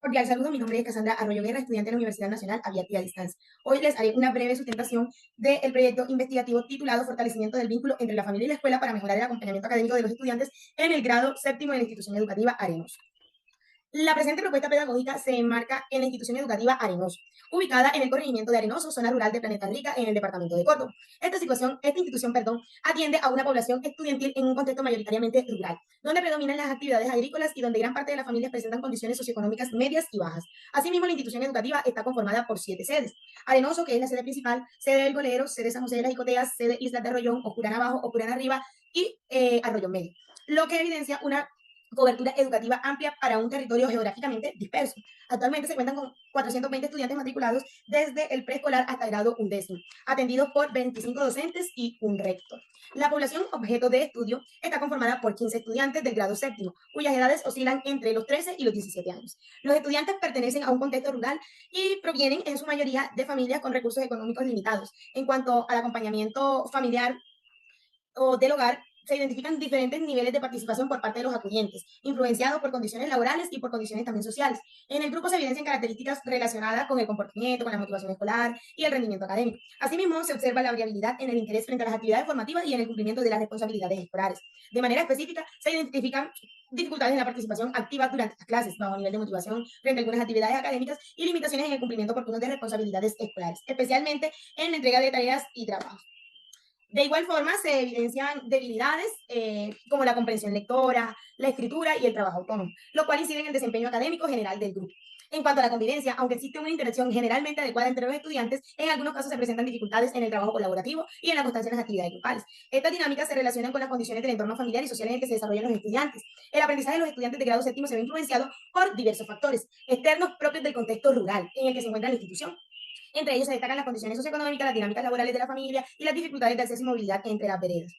Cordial saludo, mi nombre es Cassandra Arroyo Guerra, estudiante de la Universidad Nacional Abierta y a Distancia. Hoy les haré una breve sustentación del proyecto investigativo titulado Fortalecimiento del vínculo entre la familia y la escuela para mejorar el acompañamiento académico de los estudiantes en el grado séptimo de la institución educativa Arenoso. La presente propuesta pedagógica se enmarca en la institución educativa Arenoso, ubicada en el corregimiento de Arenoso, zona rural de Planeta Rica, en el departamento de Córdoba. Esta institución, atiende a una población estudiantil en un contexto mayoritariamente rural, donde predominan las actividades agrícolas y donde gran parte de las familias presentan condiciones socioeconómicas medias y bajas. Asimismo, la institución educativa está conformada por 7 sedes. Arenoso, que es la sede principal, sede del Golero, sede San José de las Jicoteas, sede Islas de Arroyón, Ocurana Abajo, Ocurana Arriba y Arroyón Medio, lo que evidencia una cobertura educativa amplia para un territorio geográficamente disperso. Actualmente se cuentan con 420 estudiantes matriculados desde el preescolar hasta el grado undécimo, atendidos por 25 docentes y un rector. La población objeto de estudio está conformada por 15 estudiantes del grado séptimo, cuyas edades oscilan entre los 13 y los 17 años. Los estudiantes pertenecen a un contexto rural y provienen en su mayoría de familias con recursos económicos limitados. En cuanto al acompañamiento familiar o del hogar, se identifican diferentes niveles de participación por parte de los acudientes, influenciados por condiciones laborales y por condiciones también sociales. En el grupo se evidencian características relacionadas con el comportamiento, con la motivación escolar y el rendimiento académico. Asimismo, se observa la variabilidad en el interés frente a las actividades formativas y en el cumplimiento de las responsabilidades escolares. De manera específica, se identifican dificultades en la participación activa durante las clases, bajo nivel de motivación frente a algunas actividades académicas y limitaciones en el cumplimiento oportuno de responsabilidades escolares, especialmente en la entrega de tareas y trabajos. De igual forma, se evidencian debilidades como la comprensión lectora, la escritura y el trabajo autónomo, lo cual incide en el desempeño académico general del grupo. En cuanto a la convivencia, aunque existe una interacción generalmente adecuada entre los estudiantes, en algunos casos se presentan dificultades en el trabajo colaborativo y en la constancia de las actividades grupales. Estas dinámicas se relacionan con las condiciones del entorno familiar y social en el que se desarrollan los estudiantes. El aprendizaje de los estudiantes de grado séptimo se ve influenciado por diversos factores externos propios del contexto rural en el que se encuentra la institución. Entre ellos se destacan las condiciones socioeconómicas, las dinámicas laborales de la familia y las dificultades de acceso y movilidad entre las veredas.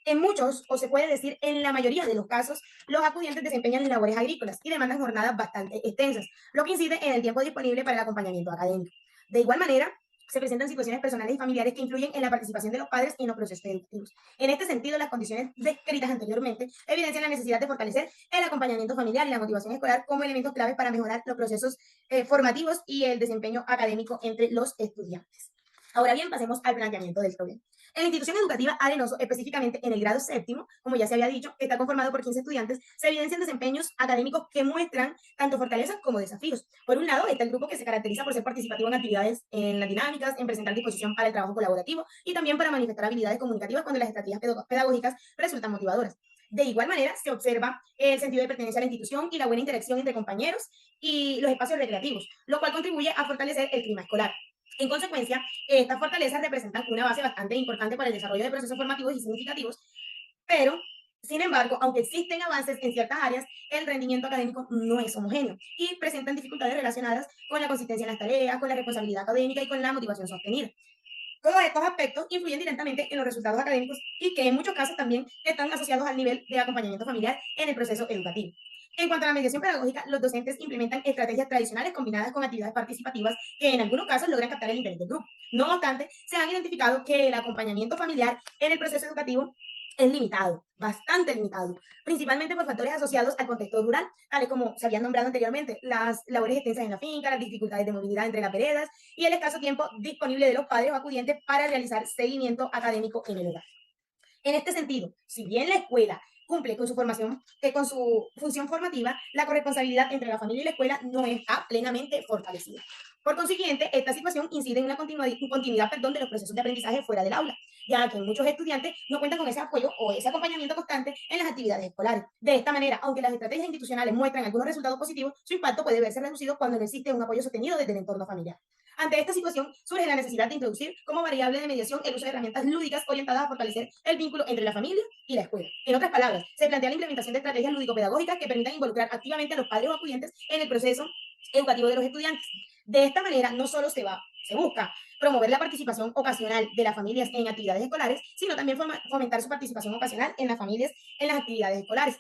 En muchos, o se puede decir en la mayoría de los casos, los acudientes desempeñan labores agrícolas y demandan jornadas bastante extensas, lo que incide en el tiempo disponible para el acompañamiento académico. De igual manera, se presentan situaciones personales y familiares que influyen en la participación de los padres en los procesos educativos. En este sentido, las condiciones descritas anteriormente evidencian la necesidad de fortalecer el acompañamiento familiar y la motivación escolar como elementos claves para mejorar los procesos formativos y el desempeño académico entre los estudiantes. Ahora bien, pasemos al planteamiento del problema. En la institución educativa Arenoso, específicamente en el grado séptimo, como ya se había dicho, que está conformado por 15 estudiantes, se evidencian desempeños académicos que muestran tanto fortalezas como desafíos. Por un lado, está el grupo que se caracteriza por ser participativo en actividades, en las dinámicas, en presentar disposición para el trabajo colaborativo y también para manifestar habilidades comunicativas cuando las estrategias pedagógicas resultan motivadoras. De igual manera, se observa el sentido de pertenencia a la institución y la buena interacción entre compañeros y los espacios recreativos, lo cual contribuye a fortalecer el clima escolar. En consecuencia, estas fortalezas representan una base bastante importante para el desarrollo de procesos formativos y significativos, pero, sin embargo, aunque existen avances en ciertas áreas, el rendimiento académico no es homogéneo y presentan dificultades relacionadas con la consistencia en las tareas, con la responsabilidad académica y con la motivación sostenida. Todos estos aspectos influyen directamente en los resultados académicos y que en muchos casos también están asociados al nivel de acompañamiento familiar en el proceso educativo. En cuanto a la mediación pedagógica, los docentes implementan estrategias tradicionales combinadas con actividades participativas que en algunos casos logran captar el interés del grupo. No obstante, se han identificado que el acompañamiento familiar en el proceso educativo es limitado, bastante limitado, principalmente por factores asociados al contexto rural, tales como se habían nombrado anteriormente, las labores extensas en la finca, las dificultades de movilidad entre las veredas y el escaso tiempo disponible de los padres o acudientes para realizar seguimiento académico en el hogar. En este sentido, si bien la escuela cumple con su formación, con su función formativa, la corresponsabilidad entre la familia y la escuela no está plenamente fortalecida. Por consiguiente, esta situación incide en una continuidad de los procesos de aprendizaje fuera del aula, ya que muchos estudiantes no cuentan con ese apoyo o ese acompañamiento constante en las actividades escolares. De esta manera, aunque las estrategias institucionales muestran algunos resultados positivos, su impacto puede verse reducido cuando no existe un apoyo sostenido desde el entorno familiar. Ante esta situación, surge la necesidad de introducir como variable de mediación el uso de herramientas lúdicas orientadas a fortalecer el vínculo entre la familia y la escuela. En otras palabras, se plantea la implementación de estrategias lúdico-pedagógicas que permitan involucrar activamente a los padres o acudientes en el proceso educativo de los estudiantes. De esta manera, no solo se busca promover la participación ocasional de las familias en actividades escolares, sino también fomentar su participación ocasional en las familias en las actividades escolares.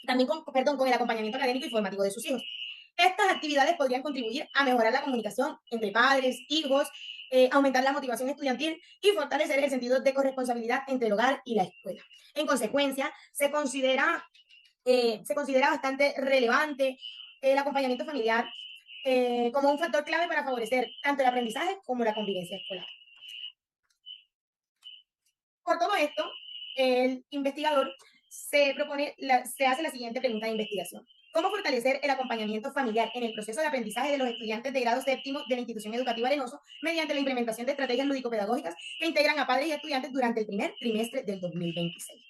También con el acompañamiento académico y formativo de sus hijos. Estas actividades podrían contribuir a mejorar la comunicación entre padres, hijos, aumentar la motivación estudiantil y fortalecer el sentido de corresponsabilidad entre el hogar y la escuela. En consecuencia, se considera bastante relevante el acompañamiento familiar como un factor clave para favorecer tanto el aprendizaje como la convivencia escolar. Por todo esto, el investigador se hace la siguiente pregunta de investigación. ¿Cómo fortalecer el acompañamiento familiar en el proceso de aprendizaje de los estudiantes de grado séptimo de la institución educativa Arenoso mediante la implementación de estrategias lúdico-pedagógicas que integran a padres y estudiantes durante el primer trimestre del 2026?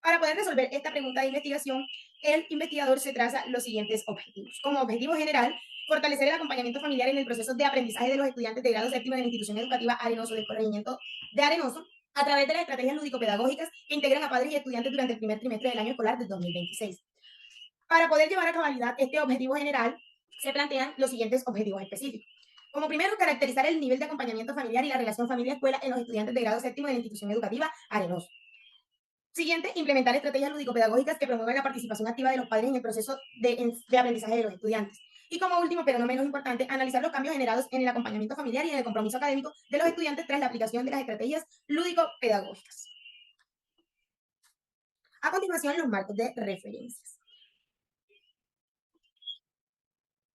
Para poder resolver esta pregunta de investigación, el investigador se traza los siguientes objetivos. Como objetivo general, fortalecer el acompañamiento familiar en el proceso de aprendizaje de los estudiantes de grado séptimo de la institución educativa Arenoso del corregimiento de Arenoso a través de las estrategias lúdico-pedagógicas que integran a padres y estudiantes durante el primer trimestre del año escolar del 2026. Para poder llevar a cabalidad este objetivo general, se plantean los siguientes objetivos específicos. Como primero, caracterizar el nivel de acompañamiento familiar y la relación familia-escuela en los estudiantes de grado séptimo de la institución educativa Arenoso. Siguiente, implementar estrategias lúdico-pedagógicas que promuevan la participación activa de los padres en el proceso de aprendizaje de los estudiantes. Y como último, pero no menos importante, analizar los cambios generados en el acompañamiento familiar y en el compromiso académico de los estudiantes tras la aplicación de las estrategias lúdico-pedagógicas. A continuación, los marcos de referencias.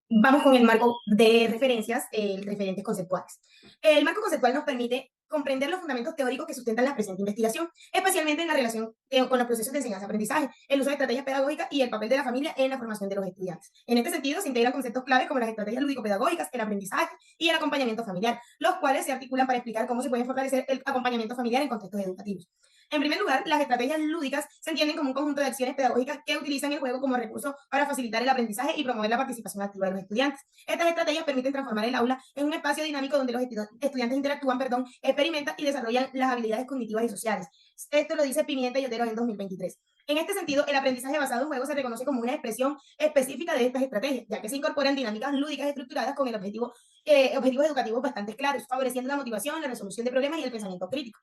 Vamos con el marco de referencias, referentes conceptuales. El marco conceptual nos permite comprender los fundamentos teóricos que sustentan la presente investigación, especialmente en la relación con los procesos de enseñanza-aprendizaje, el uso de estrategias pedagógicas y el papel de la familia en la formación de los estudiantes. En este sentido, se integran conceptos claves como las estrategias lúdico-pedagógicas, el aprendizaje y el acompañamiento familiar, los cuales se articulan para explicar cómo se puede fortalecer el acompañamiento familiar en contextos educativos. En primer lugar, las estrategias lúdicas se entienden como un conjunto de acciones pedagógicas que utilizan el juego como recurso para facilitar el aprendizaje y promover la participación activa de los estudiantes. Estas estrategias permiten transformar el aula en un espacio dinámico donde los estudiantes interactúan, experimentan y desarrollan las habilidades cognitivas y sociales. Esto lo dice Pimienta y Otero en 2023. En este sentido, el aprendizaje basado en juego se reconoce como una expresión específica de estas estrategias, ya que se incorporan dinámicas lúdicas estructuradas con objetivos educativos bastante claros, favoreciendo la motivación, la resolución de problemas y el pensamiento crítico.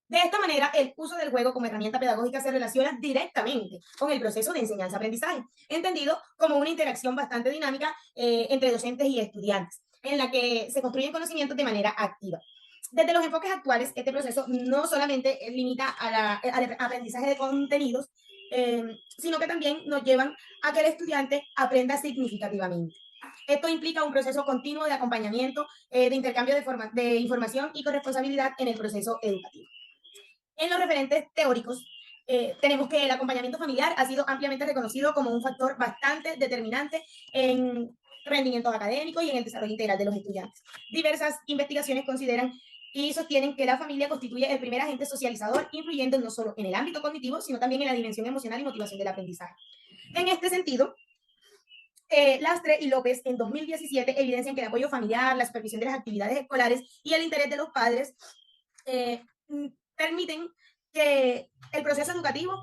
De esta manera, el uso del juego como herramienta pedagógica se relaciona directamente con el proceso de enseñanza-aprendizaje, entendido como una interacción bastante dinámica entre docentes y estudiantes, en la que se construyen conocimientos de manera activa. Desde los enfoques actuales, este proceso no solamente limita al aprendizaje de contenidos, sino que también nos llevan a que el estudiante aprenda significativamente. Esto implica un proceso continuo de acompañamiento, de intercambio de información y corresponsabilidad en el proceso educativo. En los referentes teóricos, tenemos que el acompañamiento familiar ha sido ampliamente reconocido como un factor bastante determinante en rendimientos académicos y en el desarrollo integral de los estudiantes. Diversas investigaciones consideran y sostienen que la familia constituye el primer agente socializador, influyendo no solo en el ámbito cognitivo, sino también en la dimensión emocional y motivación del aprendizaje. En este sentido, Lastre y López en 2017 evidencian que el apoyo familiar, la supervisión de las actividades escolares y el interés de los padres permiten que el proceso educativo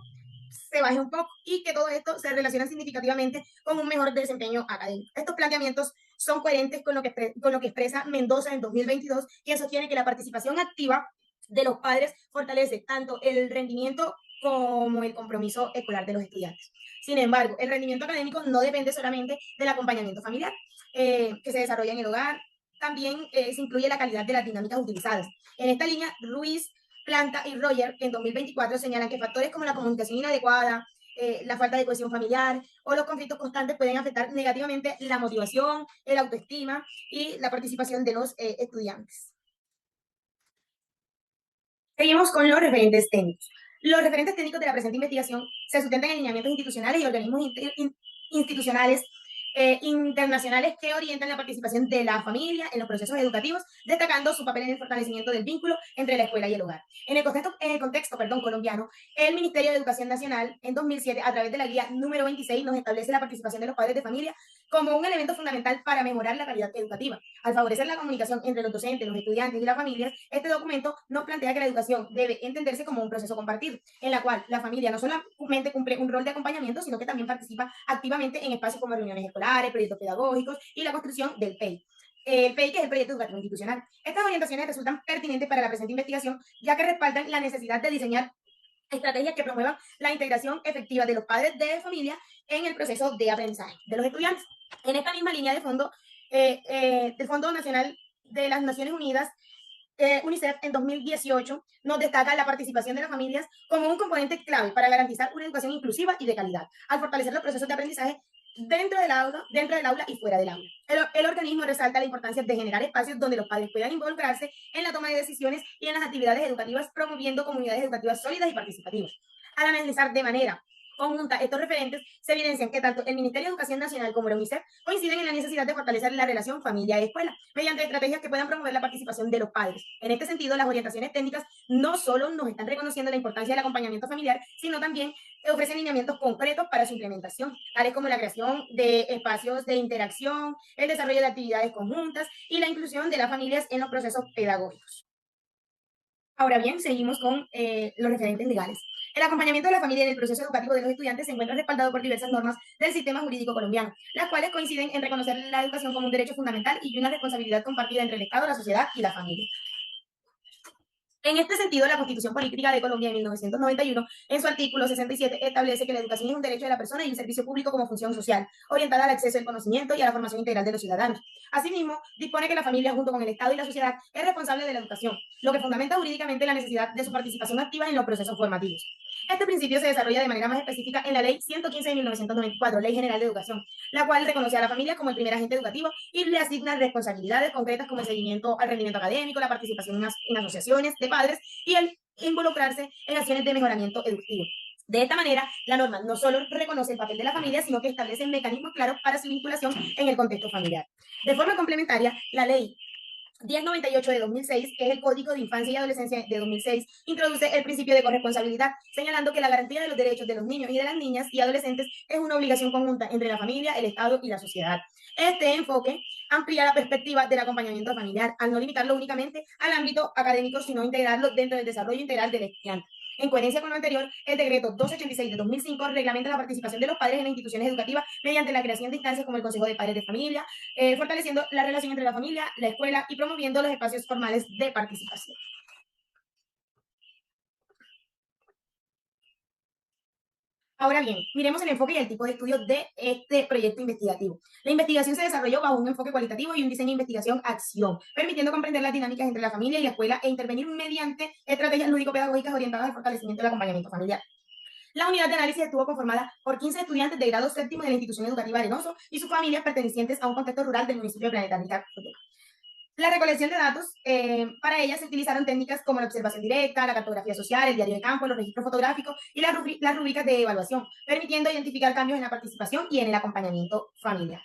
se baje un poco y que todo esto se relaciona significativamente con un mejor desempeño académico. Estos planteamientos son coherentes con lo que expresa Mendoza en 2022, quien sostiene que la participación activa de los padres fortalece tanto el rendimiento como el compromiso escolar de los estudiantes. Sin embargo, el rendimiento académico no depende solamente del acompañamiento familiar que se desarrolla en el hogar, también se incluye la calidad de las dinámicas utilizadas. En esta línea, Ruiz, Planta y Roger en 2024 señalan que factores como la comunicación inadecuada, la falta de cohesión familiar o los conflictos constantes pueden afectar negativamente la motivación, el autoestima y la participación de los estudiantes. Seguimos con los referentes técnicos. Los referentes técnicos de la presente investigación se sustentan en lineamientos institucionales y organismos institucionales internacionales que orientan la participación de la familia en los procesos educativos, destacando su papel en el fortalecimiento del vínculo entre la escuela y el hogar. En el contexto colombiano, el Ministerio de Educación Nacional en 2007, a través de la guía número 26, nos establece la participación de los padres de familia como un elemento fundamental para mejorar la calidad educativa. Al favorecer la comunicación entre los docentes, los estudiantes y las familias, este documento nos plantea que la educación debe entenderse como un proceso compartido, en la cual la familia no solamente cumple un rol de acompañamiento, sino que también participa activamente en espacios como reuniones escolares, proyectos pedagógicos y la construcción del PEI. El PEI, que es el proyecto educativo institucional. Estas orientaciones resultan pertinentes para la presente investigación, ya que respaldan la necesidad de diseñar estrategias que promuevan la integración efectiva de los padres de familia en el proceso de aprendizaje de los estudiantes. En esta misma línea de fondo, del Fondo Nacional de las Naciones Unidas, UNICEF en 2018 nos destaca la participación de las familias como un componente clave para garantizar una educación inclusiva y de calidad. Al fortalecer los procesos de aprendizaje, dentro del aula y fuera del aula. El organismo resalta la importancia de generar espacios donde los padres puedan involucrarse en la toma de decisiones y en las actividades educativas, promoviendo comunidades educativas sólidas y participativas. Al analizar de manera conjunta estos referentes, se evidencian que tanto el Ministerio de Educación Nacional como la UNICEF coinciden en la necesidad de fortalecer la relación familia-escuela mediante estrategias que puedan promover la participación de los padres. En este sentido, las orientaciones técnicas no solo nos están reconociendo la importancia del acompañamiento familiar, sino también ofrecen lineamientos concretos para su implementación, tales como la creación de espacios de interacción, el desarrollo de actividades conjuntas y la inclusión de las familias en los procesos pedagógicos. Ahora bien, seguimos con los referentes legales. El acompañamiento de la familia en el proceso educativo de los estudiantes se encuentra respaldado por diversas normas del sistema jurídico colombiano, las cuales coinciden en reconocer la educación como un derecho fundamental y una responsabilidad compartida entre el Estado, la sociedad y la familia. En este sentido, la Constitución Política de Colombia de 1991, en su artículo 67, establece que la educación es un derecho de la persona y un servicio público como función social, orientada al acceso al conocimiento y a la formación integral de los ciudadanos. Asimismo, dispone que la familia, junto con el Estado y la sociedad, es responsable de la educación, lo que fundamenta jurídicamente la necesidad de su participación activa en los procesos formativos. Este principio se desarrolla de manera más específica en la Ley 115 de 1994, Ley General de Educación, la cual reconoce a la familia como el primer agente educativo y le asigna responsabilidades concretas como el seguimiento al rendimiento académico, la participación en asociaciones de padres y el involucrarse en acciones de mejoramiento educativo. De esta manera, la norma no solo reconoce el papel de la familia, sino que establece mecanismos claros para su vinculación en el contexto familiar. De forma complementaria, la ley 1098 de 2006, que es el Código de Infancia y Adolescencia de 2006, introduce el principio de corresponsabilidad, señalando que la garantía de los derechos de los niños y de las niñas y adolescentes es una obligación conjunta entre la familia, el Estado y la sociedad. Este enfoque amplía la perspectiva del acompañamiento familiar, al no limitarlo únicamente al ámbito académico, sino integrarlo dentro del desarrollo integral del estudiante. En coherencia con lo anterior, el decreto 286 de 2005 reglamenta la participación de los padres en las instituciones educativas mediante la creación de instancias como el Consejo de Padres de Familia, fortaleciendo la relación entre la familia, la escuela y promoviendo los espacios formales de participación. Ahora bien, miremos el enfoque y el tipo de estudio de este proyecto investigativo. La investigación se desarrolló bajo un enfoque cualitativo y un diseño de investigación-acción, permitiendo comprender las dinámicas entre la familia y la escuela e intervenir mediante estrategias lúdico-pedagógicas orientadas al fortalecimiento del acompañamiento familiar. La unidad de análisis estuvo conformada por 15 estudiantes de grado séptimo de la institución educativa Arenoso y sus familias pertenecientes a un contexto rural del municipio de Planeta Rica. La recolección de datos, para ella se utilizaron técnicas como la observación directa, la cartografía social, el diario de campo, los registros fotográficos y las rúbricas de evaluación, permitiendo identificar cambios en la participación y en el acompañamiento familiar.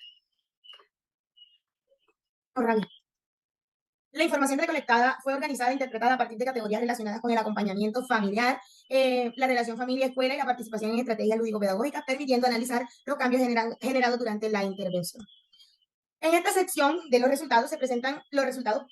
La información recolectada fue organizada e interpretada a partir de categorías relacionadas con el acompañamiento familiar, la relación familia-escuela y la participación en estrategias lúdico-pedagógicas, permitiendo analizar los cambios generados durante la intervención. En esta sección de los resultados se presentan los resultados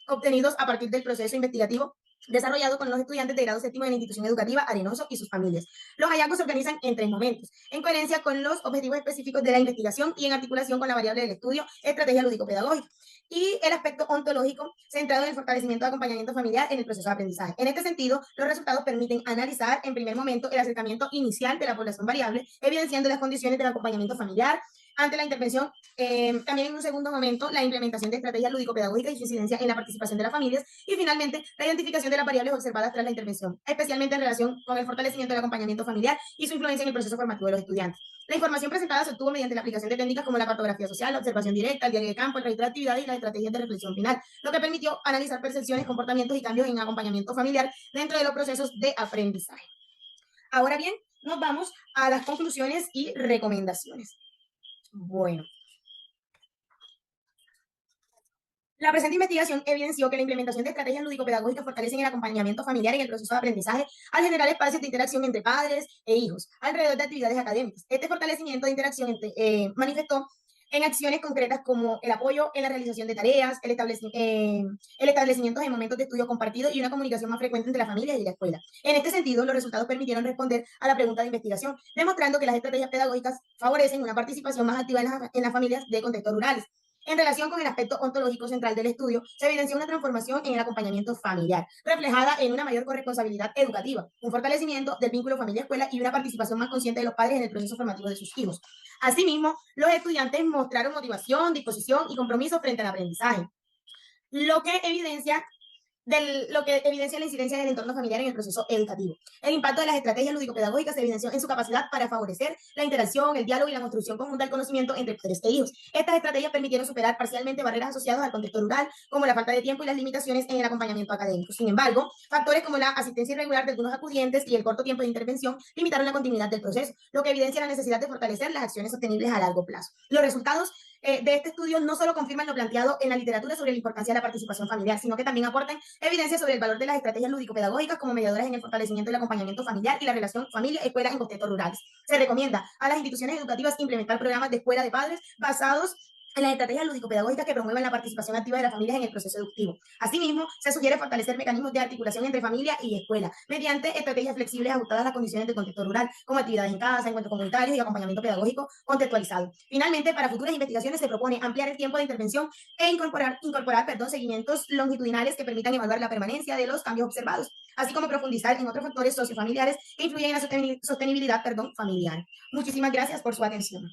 obtenidos a partir del proceso investigativo desarrollado con los estudiantes de grado séptimo de la institución educativa Arenoso y sus familias. Los hallazgos se organizan en 3 momentos, en coherencia con los objetivos específicos de la investigación y en articulación con la variable del estudio, estrategia lúdico-pedagógica, y el aspecto ontológico centrado en el fortalecimiento de acompañamiento familiar en el proceso de aprendizaje. En este sentido, los resultados permiten analizar en primer momento el acercamiento inicial de la población variable, evidenciando las condiciones del acompañamiento familiar ante la intervención. También en un segundo momento, la implementación de estrategias lúdico-pedagógicas y su incidencia en la participación de las familias. Y finalmente, la identificación de las variables observadas tras la intervención, especialmente en relación con el fortalecimiento del acompañamiento familiar y su influencia en el proceso formativo de los estudiantes. La información presentada se obtuvo mediante la aplicación de técnicas como la cartografía social, la observación directa, el diario de campo, el registro de actividades y las estrategias de reflexión final, lo que permitió analizar percepciones, comportamientos y cambios en acompañamiento familiar dentro de los procesos de aprendizaje. Ahora bien, nos vamos a las conclusiones y recomendaciones. Bueno, la presente investigación evidenció que la implementación de estrategias lúdico-pedagógicas fortalecen el acompañamiento familiar en el proceso de aprendizaje al generar espacios de interacción entre padres e hijos alrededor de actividades académicas. Este fortalecimiento de interacción manifestó en acciones concretas como el apoyo en la realización de tareas, el establecimiento de momentos de estudio compartido y una comunicación más frecuente entre la familia y la escuela. En este sentido, los resultados permitieron responder a la pregunta de investigación, demostrando que las estrategias pedagógicas favorecen una participación más activa en las familias de contextos rurales. En relación con el aspecto ontológico central del estudio, se evidenció una transformación en el acompañamiento familiar, reflejada en una mayor corresponsabilidad educativa, un fortalecimiento del vínculo familia-escuela y una participación más consciente de los padres en el proceso formativo de sus hijos. Asimismo, los estudiantes mostraron motivación, disposición y compromiso frente al aprendizaje, lo que evidencia de lo que evidencia la incidencia del entorno familiar en el proceso educativo. El impacto de las estrategias lúdico-pedagógicas se evidenció en su capacidad para favorecer la interacción, el diálogo y la construcción conjunta del conocimiento entre padres e hijos. Estas estrategias permitieron superar parcialmente barreras asociadas al contexto rural, como la falta de tiempo y las limitaciones en el acompañamiento académico. Sin embargo, factores como la asistencia irregular de algunos acudientes y el corto tiempo de intervención limitaron la continuidad del proceso, lo que evidencia la necesidad de fortalecer las acciones sostenibles a largo plazo. Los resultados de este estudio no solo confirman lo planteado en la literatura sobre la importancia de la participación familiar, sino que también aportan evidencia sobre el valor de las estrategias lúdico-pedagógicas como mediadoras en el fortalecimiento del acompañamiento familiar y la relación familia-escuela en contextos rurales. Se recomienda a las instituciones educativas implementar programas de escuela de padres basados en las estrategias lúdico-pedagógicas que promuevan la participación activa de las familias en el proceso educativo. Asimismo, se sugiere fortalecer mecanismos de articulación entre familia y escuela mediante estrategias flexibles ajustadas a las condiciones del contexto rural, como actividades en casa, encuentros comunitarios y acompañamiento pedagógico contextualizado. Finalmente, para futuras investigaciones se propone ampliar el tiempo de intervención e incorporar seguimientos longitudinales que permitan evaluar la permanencia de los cambios observados, así como profundizar en otros factores sociofamiliares que influyen en la sostenibilidad familiar. Muchísimas gracias por su atención.